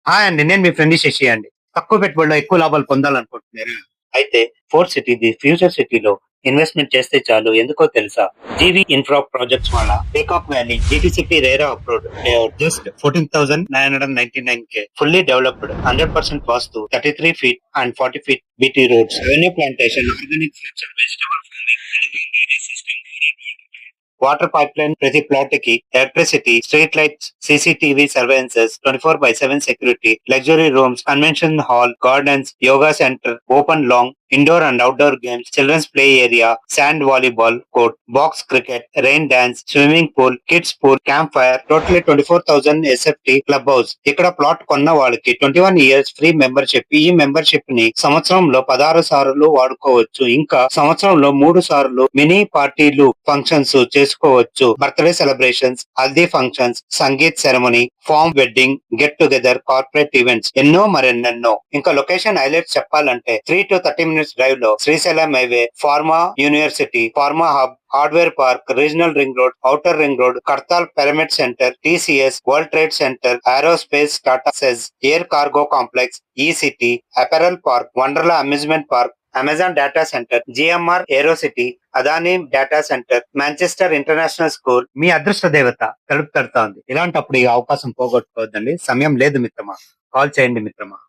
Hi అండి. నేను మీ friend Shashi అండి. తక్కువ పెట్టుబడిలో ఎక్కువ లాభాలు పొందాలనుకుంటున్నారా? అయితే ఫోర్త్ సిటీ ది ఫ్యూచర్ సిటీలో ఇన్వెస్ట్‌మెంట్ చేస్తే చాలు. ఎందుకో తెలుసా? జీవీ ఇన్ఫ్రా ప్రాజెక్ట్స్ వాళ్ళ peacock valley, GTCP RERA approved. They are just 14,999 fully developed, 100% vastu, 33 feet and 40 feet BT roads, revenue plantation, organic fruits and vegetable farming, drainage system, water pipe line ప్రతి plot కి, electricity, street lights, CCTV surveillances, 24/7 security, luxury rooms, convention hall, gardens, yoga centre, open lawn, indoor and outdoor games, children's play area, sand volleyball court, box cricket, rain dance, swimming pool, kids pool, camp fire, totally 24,000 SFT club house. ఇక్కడ plot కొన్న వాళ్ళకి 21 years free membership. ఈ membership ని సంవత్సరంలో 16 సార్లు వాడుకోవచ్చు. ఇంకా సంవత్సరంలో 3 సార్లు మినీ పార్టీలు, ఫంక్షన్స్ చేసుకోవచ్చు. Birthday celebrations, haldi functions, sangeet ceremony, farm wedding, get together, corporate events, ఎన్నో మరెన్నెన్నో. ఇంకా లొకేషన్ హైలైట్స్ చెప్పాలంటే 3 to 30 minutes డ్రైవ్ లో Srisailam highway, pharma university, pharma hub, hardware park, regional ring road, outer ring road, Kadthal pyramid centre, TCS, world trade centre, aerospace, Tata SEZ, air cargo complex, e city, apparel park, Wonderla amusement park, Amazon data centre, GMR aero city, Adani data centre, Manchester international school. మీ అదృష్ట దేవత తలుపు తడుతోంది. ఇలాంటప్పుడు ఈ అవకాశం పోగొట్టుకోవద్దండి. సమయం లేదు మిత్రమా. కాల్ చేయండి మిత్రమా.